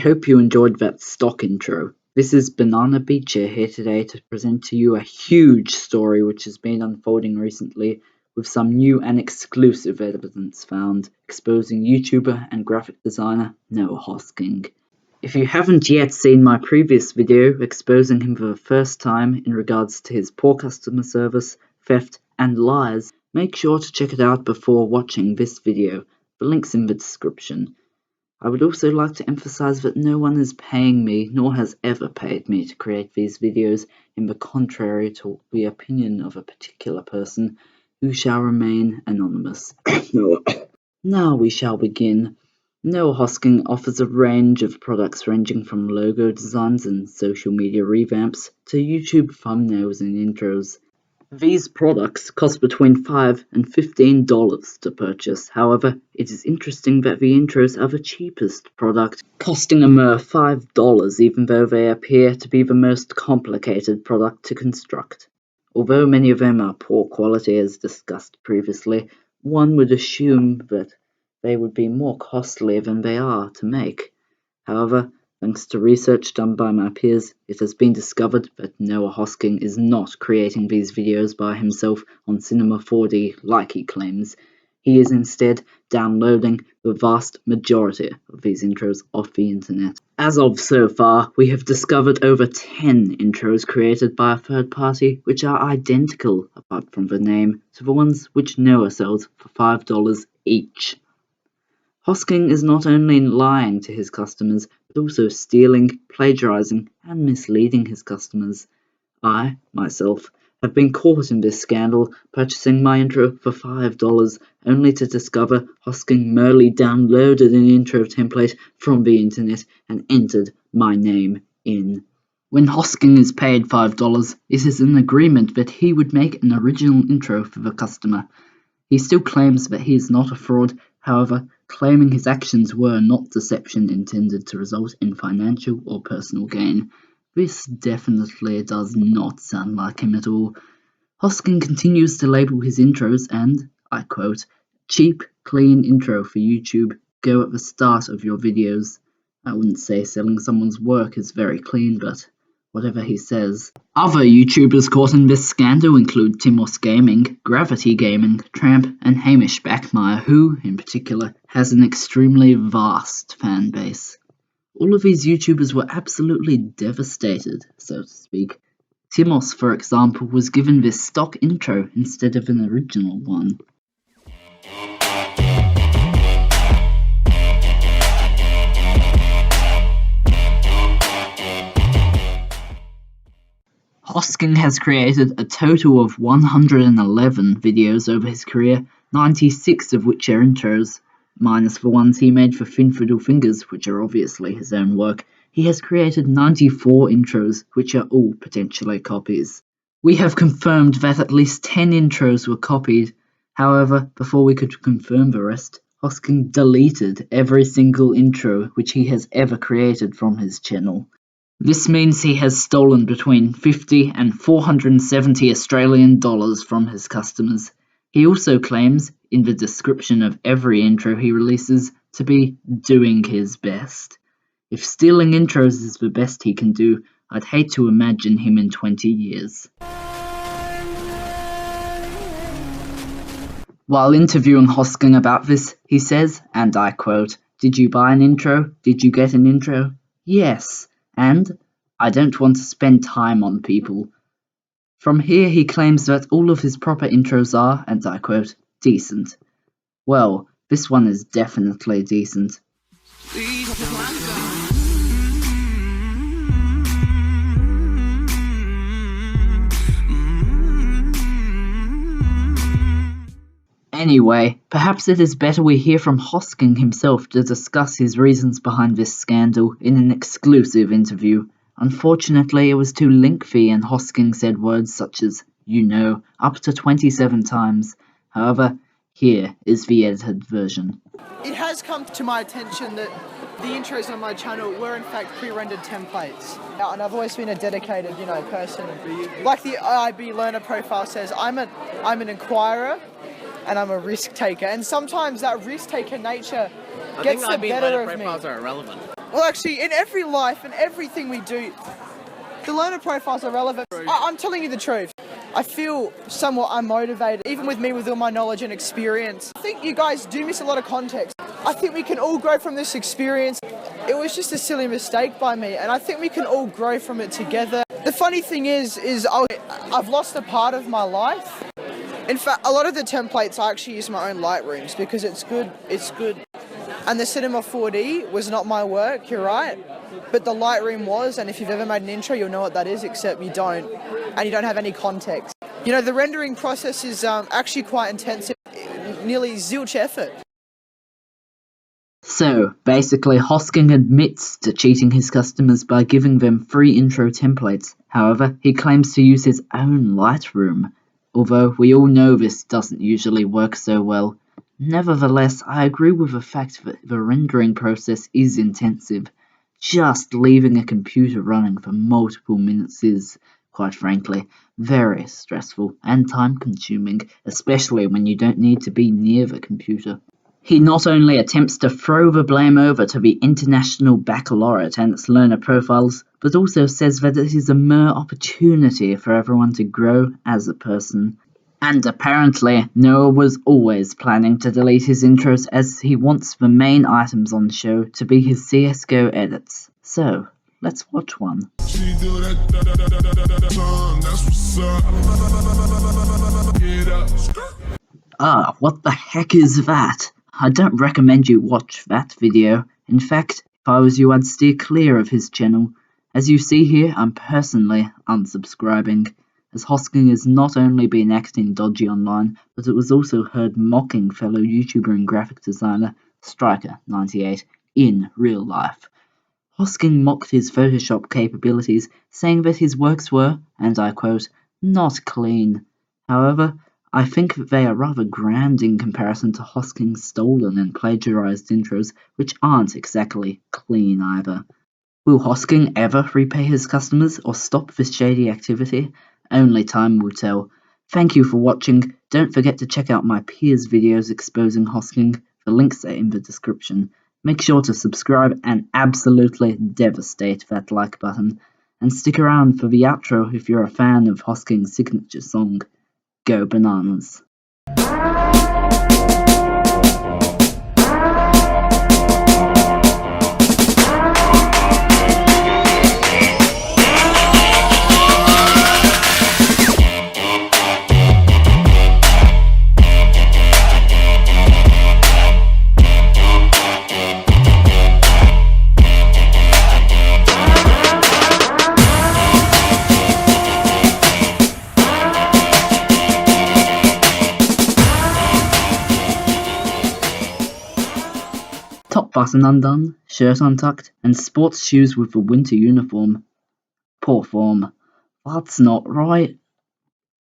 hope you enjoyed that stock intro. This is Banana Beecher here today to present to you a huge story which has been unfolding recently, with some new and exclusive evidence found exposing YouTuber and graphic designer Noah Hosking. If you haven't yet seen my previous video exposing him for the first time in regards to his poor customer service, theft, and lies, make sure to check it out before watching this video. The link's in the description. I would also like to emphasize that no one is paying me, nor has ever paid me to create these videos, in the contrary to the opinion of a particular person, who shall remain anonymous. Now we shall begin. Noah Hosking offers a range of products ranging from logo designs and social media revamps to YouTube thumbnails and intros. These products cost between $5 and $15 to purchase. However, it is interesting that the intros are the cheapest product, costing a mere $5, even though they appear to be the most complicated product to construct. Although many of them are poor quality as discussed previously, one would assume that they would be more costly than they are to make. However, thanks to research done by my peers, it has been discovered that Noah Hosking is not creating these videos by himself on Cinema 4D like he claims. He is instead downloading the vast majority of these intros off the internet. As of so far, we have discovered over 10 intros created by a third party which are identical, apart from the name, to the ones which Noah sells for $5 each. Hosking is not only lying to his customers, but also stealing, plagiarizing, and misleading his customers. I, myself, have been caught in this scandal, purchasing my intro for $5, only to discover Hosking merely downloaded an intro template from the internet and entered my name in. When Hosking is paid $5, it is an agreement that he would make an original intro for the customer. He still claims that he is not a fraud, however, claiming his actions were not deception intended to result in financial or personal gain. This definitely does not sound like him at all. Hosking continues to label his intros and, I quote, cheap, clean intro for YouTube, go at the start of your videos. I wouldn't say selling someone's work is very clean, but whatever he says. Other YouTubers caught in this scandal include Timos Gaming, Gravity Gaming, Tramp, and Hamish Backmeyer, who, in particular, has an extremely vast fan base. All of these YouTubers were absolutely devastated, so to speak. Timos, for example, was given this stock intro instead of an original one. Hosking has created a total of 111 videos over his career, 96 of which are intros, minus the ones he made for Thin Fiddle Fingers, which are obviously his own work. He has created 94 intros, which are all potentially copies. We have confirmed that at least 10 intros were copied. However, before we could confirm the rest, Hosking deleted every single intro which he has ever created from his channel. This means he has stolen between 50 and 470 Australian dollars from his customers. He also claims, in the description of every intro he releases, to be doing his best. If stealing intros is the best he can do, I'd hate to imagine him in 20 years. While interviewing Hosking about this, he says, and I quote, "Did you buy an intro? Did you get an intro? Yes. And I don't want to spend time on people." From here he claims that all of his proper intros are, and I quote, decent. Well, this one is definitely decent. Anyway, perhaps it is better we hear from Hosking himself to discuss his reasons behind this scandal in an exclusive interview. Unfortunately, it was too lengthy and Hosking said words such as, you know, up to 27 times. However, here is the edited version. It has come to my attention that the intros on my channel were in fact pre-rendered templates. And I've always been a dedicated, person. Like the IB learner profile says, I'm an inquirer and I'm a risk taker. And sometimes that risk taker nature gets the better of me. profiles are irrelevant. Well, actually, in every life and everything we do, the learner profiles are relevant. I'm telling you the truth. I feel somewhat unmotivated, even with me with all my knowledge and experience. I think you guys do miss a lot of context. I think we can all grow from this experience. It was just a silly mistake by me, and I think we can all grow from it together. The funny thing is I've lost a part of my life. In fact, a lot of the templates I actually use my own Lightrooms because it's good. And the Cinema 4D was not my work, you're right. But the Lightroom was, and if you've ever made an intro, you'll know what that is, except you don't, and you don't have any context. You know, the rendering process is actually quite intensive, nearly zilch effort. So, basically, Hosking admits to cheating his customers by giving them free intro templates. However, he claims to use his own Lightroom. Although we all know this doesn't usually work so well. Nevertheless, I agree with the fact that the rendering process is intensive. Just leaving a computer running for multiple minutes is, quite frankly, very stressful and time-consuming, especially when you don't need to be near the computer. He not only attempts to throw the blame over to the International Baccalaureate and its learner profiles, but also says that it is a mere opportunity for everyone to grow as a person. And apparently, Noah was always planning to delete his intros as he wants the main items on the show to be his CSGO edits. So, let's watch one. Ah, what the heck is that? I don't recommend you watch that video. In fact, if I was you, I'd steer clear of his channel. As you see here, I'm personally unsubscribing, as Hosking has not only been acting dodgy online, but it was also heard mocking fellow YouTuber and graphic designer Striker98 in real life. Hosking mocked his Photoshop capabilities, saying that his works were, and I quote, not clean. However, I think that they are rather grand in comparison to Hosking's stolen and plagiarized intros, which aren't exactly clean either. Will Hosking ever repay his customers or stop this shady activity? Only time will tell. Thank you for watching. Don't forget to check out my peers' videos exposing Hosking. The links are in the description. Make sure to subscribe and absolutely devastate that like button. And stick around for the outro if you're a fan of Hosking's signature song, Go Bananas. Top button undone, shirt untucked, and sports shoes with the winter uniform. Poor form. That's not right.